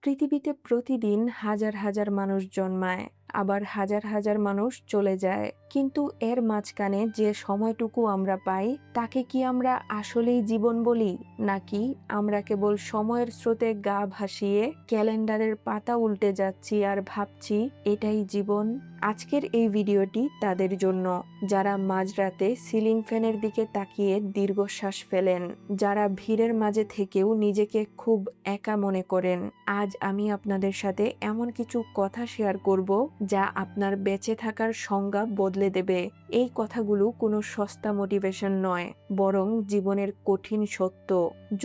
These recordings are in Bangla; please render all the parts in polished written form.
পৃথিবীতে প্রতিদিন হাজার হাজার মানুষ জন্মায়, আবার হাজার হাজার মানুষ চলে যায়। কিন্তু এর মাঝখানে যে সময়টুকু আমরা পাই তাকে কি আমরা আসলেই জীবন বলি, নাকি আমরা কেবল সময়ের স্রোতে গা ভাসিয়ে ক্যালেন্ডারের পাতা উল্টে যাচ্ছি আর ভাবছি এটাই জীবন? আজকের এই ভিডিওটি তাদের জন্য যারা মাঝরাতে সিলিং ফ্যানের দিকে তাকিয়ে দীর্ঘশ্বাস ফেলেন, যারা ভিড়ের মাঝে থেকেও নিজেকে খুব একা মনে করেন। আজ আমি আপনাদের সাথে এমন কিছু কথা শেয়ার করব যা আপনার বেঁচে থাকার সংজ্ঞা বদলে দেবে। এই কথাগুলো কোনো সস্তা মোটিভেশন নয়, বরং জীবনের কঠিন সত্য।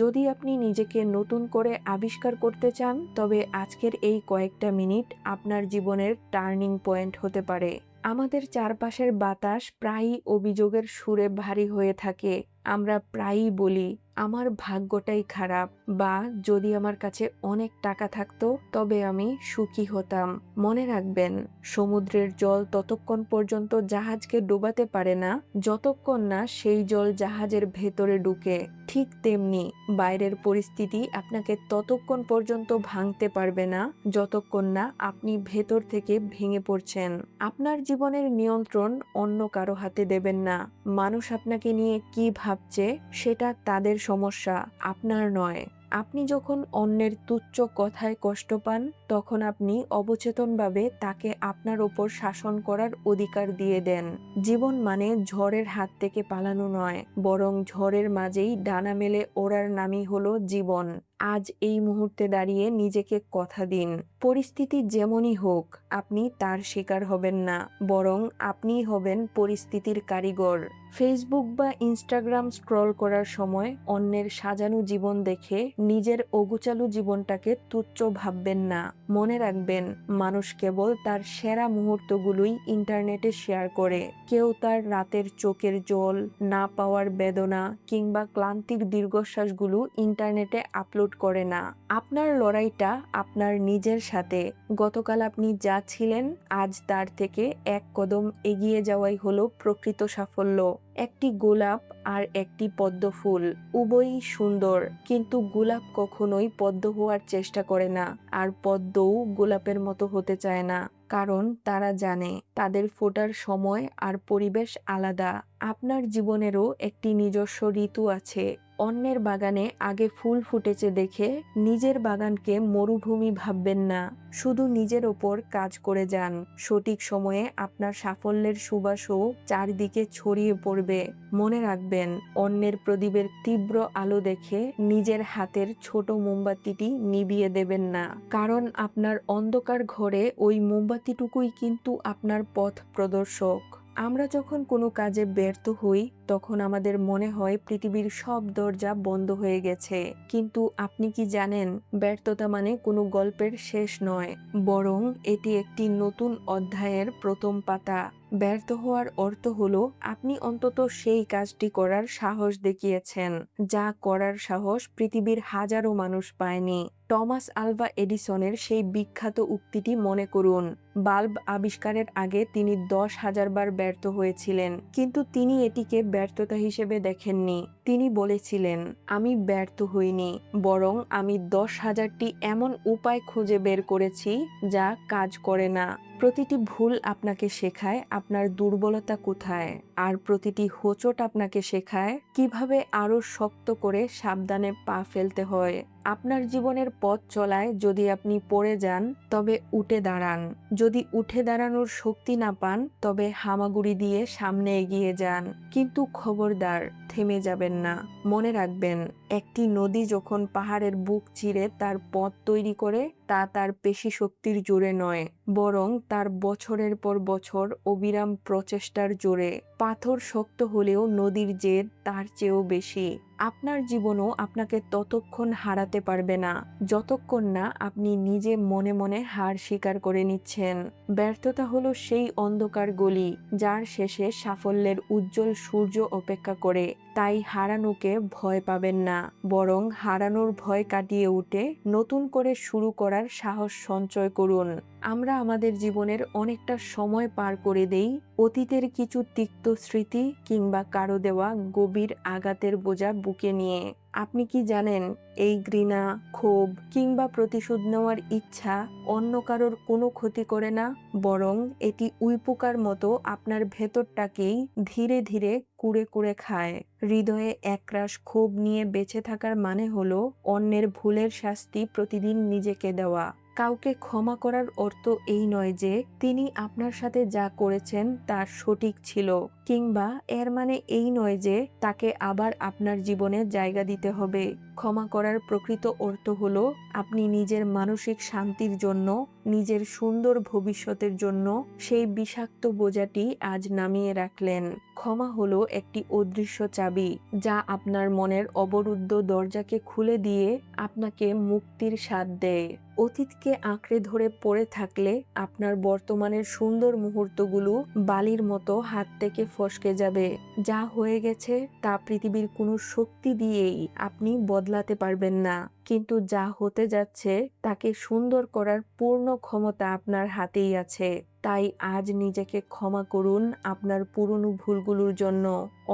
যদি আপনি নিজেকে নতুন করে আবিষ্কার করতে চান, তবে আজকের এই কয়েকটা মিনিট আপনার জীবনের টার্নিং পয়েন্ট হতে পারে। আমাদের চারপাশের বাতাস প্রায়ই অভিযোগের সুরে ভারী হয়ে থাকে। আমরা প্রায়ই বলি, আমার ভাগ্যটাই খারাপ, বা যদি আমার কাছে অনেক টাকা থাকতো তবে আমি সুখী হতাম। মনে রাখবেন, সমুদ্রের জল ততক্ষণ পর্যন্ত জাহাজকে ডোবাতে পারে না যতক্ষণ না সেই জল জাহাজের ভেতরে ঢুকে। ঠিক তেমনি বাইরের পরিস্থিতি আপনাকে ততক্ষণ পর্যন্ত ভাঙতে পারবে না যতক্ষণ না আপনি ভেতর থেকে ভেঙে পড়ছেন। আপনার জীবনের নিয়ন্ত্রণ অন্য কারো হাতে দেবেন না। মানুষ আপনাকে নিয়ে কি ভাবছে সেটা তাদের সমস্যা, আপনার নয়। আপনি যখন অন্যের তুচ্ছ কথায় কষ্ট পান, তখন আপনি অবচেতনভাবে তাকে আপনার ওপর শাসন করার অধিকার দিয়ে দেন। জীবন মানে ঝড়ের হাত থেকে পালানো নয়, বরং ঝড়ের মাঝেই ডানা মেলে ওড়ার নামই হলো জীবন। আজ এই মুহূর্তে দাঁড়িয়ে নিজেকে কথা দিন, পরিস্থিতি যেমনই হোক আপনি তার শিকার হবেন না, বরং আপনিই হবেন পরিস্থিতির কারিগর। ফেসবুক বা ইনস্টাগ্রাম স্ক্রল করার সময় অন্যের সাজানো জীবন দেখে নিজের অগোছালো জীবনটাকে তুচ্ছ ভাববেন না। মনে রাখবেন, মানুষ কেবল তার সেরা মুহূর্তগুলোই ইন্টারনেটে শেয়ার করে। কেউ তার রাতের চোখের জল, না পাওয়ার বেদনা কিংবা ক্লান্তির দীর্ঘশ্বাসগুলো ইন্টারনেটে আপলোড করে না। আপনার লড়াইটা আপনার নিজের সাথে। গতকাল আপনি যা ছিলেন, আজ তার থেকে এক কদম এগিয়ে যাওয়াই হলো প্রকৃত সাফল্য। একটি গোলাপ আর একটি পদ্ম ফুল, উভয়ই সুন্দর, কিন্তু গোলাপ কখনোই পদ্ম হওয়ার চেষ্টা করে না, আর পদ্মও গোলাপের মতো হতে চায় না, কারণ তারা জানে তাদের ফোটার সময় আর পরিবেশ আলাদা। আপনার জীবনেরও একটি নিজস্ব ঋতু আছে। অন্যের বাগানে আগে ফুল ফুটেছে দেখে নিজের বাগানকে মরুভূমি ভাববেন না। শুধু নিজের ওপর কাজ করে যান। সঠিক সময়ে আপনার সাফল্যের সুবাসও চারদিকে ছড়িয়ে পড়বে। মনে রাখবেন, অন্যের প্রদীপের তীব্র আলো দেখে নিজের হাতের ছোট মোমবাতিটি নিভিয়ে দেবেন না, কারণ আপনার অন্ধকার ঘরে ওই মোমবাতিটুকুই কিন্তু আপনার পথ প্রদর্শক। আমরা যখন কোনো কাজে ব্যর্থ হই, তখন আমাদের মনে হয় পৃথিবীর সব দরজা বন্ধ হয়ে গেছে। কিন্তু আপনি কি জানেন, ব্যর্থতা মানে কোনো গল্পের শেষ নয়, বরং এটি একটি নতুন অধ্যায়ের প্রথম পাতা। ব্যর্থ হওয়ার অর্থ হলো আপনি অন্তত সেই কাজটি করার সাহস দেখিয়েছেন যা করার সাহস পৃথিবীর হাজারো মানুষ পায়নি। টমাস আলভা এডিসনের সেই বিখ্যাত উক্তিটি মনে করুন। বাল্ব আবিষ্কারের আগে তিনি 10,000 বার ব্যর্থ হয়েছিলেন, কিন্তু তিনি এটিকে ব্যর্থতা হিসেবে দেখেননি। তিনি বলেছিলেন, আমি ব্যর্থ হইনি, বরং আমি 10,000টি এমন উপায় খুঁজে বের করেছি যা কাজ করে না। প্রতিটি ভুল আপনাকে শেখায় আপনার দুর্বলতা কোথায়, আর প্রতিটি হোঁচট আপনাকে শেখায় কিভাবে আরো শক্ত করে সাবধানে পা ফেলতে হয়। আপনার জীবনের পথ চলায় যদি আপনি পড়ে যান, তবে উঠে দাঁড়ান। যদি উঠে দাঁড়ানোর শক্তি না পান, তবে হামাগুড়ি দিয়ে সামনে এগিয়ে যান। কিন্তু খবরদার, থেমে যাবেন না। মনে রাখবেন, একটি নদী যখন পাহাড়ের বুক চিরে তার পথ তৈরি করে, তা তার পেশি শক্তির জোরে নয়, বরং তার বছরের পর বছর অবিরাম প্রচেষ্টার জোরে। পাথর শক্ত হলেও নদীর জেদ তার চেয়েও বেশি। আপনার জীবনও আপনাকে ততক্ষণ হারাতে পারবে না যতক্ষণ না আপনি নিজে মনে মনে হার স্বীকার করে নিচ্ছেন। ব্যর্থতা হলো সেই অন্ধকার গলি যার শেষে সাফল্যের উজ্জ্বল সূর্য অপেক্ষা করে। তাই হারানোকে ভয় পাবেন না, বরং হারানোর ভয় কাটিয়ে উঠে নতুন করে শুরু করার সাহস সঞ্চয় করুন। আমরা আমাদের জীবনের অনেকটা সময় পার করে দেই অতীতের কিছু তিক্ত স্মৃতি কিংবা কারো দেওয়া গভীর আঘাতের বোঝা বুকে নিয়ে। আপনি কি জানেন এই ঘৃণা, ক্ষোভ কিংবা প্রতিশোধ নেওয়ার ইচ্ছা অন্য কারোর কোনো ক্ষতি করে না, বরং এটি উইপোকার মতো আপনার ভেতরটাকেই ধীরে ধীরে কুড়ে কুড়ে খায়। হৃদয়ে একরাশ ক্ষোভ নিয়ে বেঁচে থাকার মানে হলো অন্যের ভুলের শাস্তি প্রতিদিন নিজেকে দেওয়া। কাউকে ক্ষমা করার অর্থ এই নয় যে তিনি আপনার সাথে যা করেছেন তা সঠিক ছিল, কিংবা এর মানে এই নয় যে তাকে আবার আপনার জীবনে জায়গা দিতে হবে। ক্ষমা করার প্রকৃত অর্থ হলো আপনি নিজের মানসিক শান্তির জন্য, নিজের সুন্দর ভবিষ্যতের জন্য সেই বিষাক্ত বোঝাটি আজ নামিয়ে রাখলেন। ক্ষমা হলো একটি অদৃশ্য চাবি যা আপনার মনের অবরুদ্ধ দরজাকে খুলে দিয়ে আপনাকে মুক্তির স্বাদ দেয়। অতীতকে আঁকড়ে ধরে পড়ে থাকলে আপনার বর্তমানের সুন্দর মুহূর্তগুলো বালির মতো হাত থেকে ফসকে যাবে। যা হয়ে গেছে তা পৃথিবীর কোনো শক্তি দিয়েই আপনি বদলাতে পারবেন না, কিন্তু যা হতে যাচ্ছে তাকে সুন্দর করার পূর্ণ ক্ষমতা আপনার হাতেই আছে। তাই আজ নিজেকে ক্ষমা করুন আপনার পুরনো ভুলগুলোর জন্য,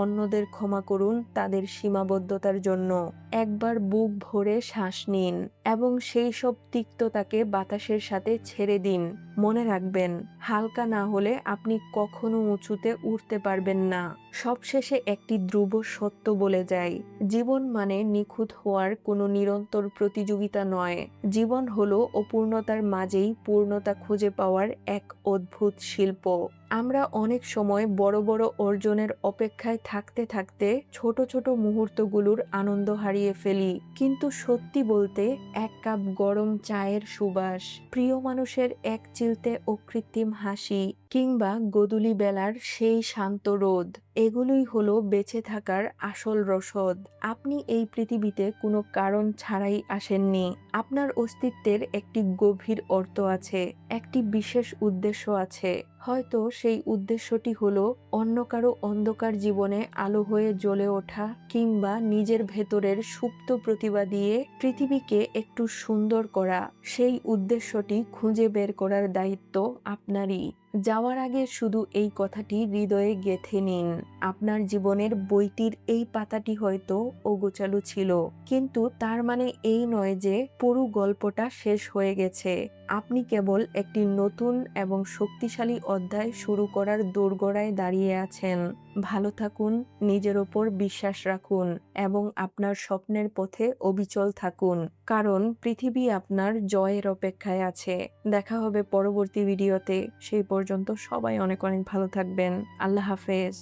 অন্যদের ক্ষমা করুন তাদের সীমাবদ্ধতার জন্য। একবার বুক ভরে শ্বাস নিন এবং সেই সব তিক্ততাকে বাতাসের সাথে ছেড়ে দিন। মনে রাখবেন, হালকা না হলে আপনি কখনো উঁচুতে উঠতে পারবেন না। সবশেষে একটি ধ্রুব সত্য বলে যায়, জীবন মানে নিখুঁত হওয়ার কোনো নিরন্তর প্রতিযোগিতা নয়। জীবন হলো অপূর্ণতার মাঝেই পূর্ণতা খুঁজে পাওয়ার এক অদ্ভুত শিল্প। আমরা অনেক সময় বড় বড় অর্জনের অপেক্ষায় থাকতে থাকতে ছোট ছোট মুহূর্তগুলোর আনন্দ হারিয়ে ফেলি, কিন্তু সত্যি বলতে এক কাপ গরম চায়ের সুবাস, প্রিয় মানুষের এক চিলতে অকৃত্রিম হাসি কিংবা গোধূলি বেলার সেই শান্ত রোদ, এগুলোই হলো বেঁচে থাকার আসল রসদ। আপনি এই পৃথিবীতে কোনো কারণ ছাড়াই আসেননি। আপনার অস্তিত্বের একটি গভীর অর্থ আছে, একটি বিশেষ উদ্দেশ্য আছে। হয়তো সেই উদ্দেশ্যটি হলো অন্য কারো অন্ধকার জীবনে আলো হয়ে জ্বলে ওঠা, কিংবা নিজের ভেতরের সুপ্ত প্রতিভা দিয়ে পৃথিবীকে একটু সুন্দর করা। সেই উদ্দেশ্যটি খুঁজে বের করার দায়িত্ব আপনারই। যাওয়ার আগে শুধু এই কথাটি হৃদয়ে গেঁথে নিন, আপনার জীবনের বইটির এই পাতাটি হয়তো অগোছালো ছিল, কিন্তু তার মানে এই নয় যে পুরো গল্পটা শেষ হয়ে গেছে। আপনি কেবল একটি নতুন এবং শক্তিশালী অধ্যায় শুরু করার দোরগোড়ায় দাঁড়িয়ে আছেন। ভালো থাকুন, নিজের ওপর বিশ্বাস রাখুন এবং আপনার স্বপ্নের পথে অবিচল থাকুন, কারণ পৃথিবী আপনার জয়ের অপেক্ষায় আছে। দেখা হবে পরবর্তী ভিডিওতে। সেই পর্যন্ত সবাই অনেক অনেক ভালো থাকবেন। আল্লাহ হাফেজ।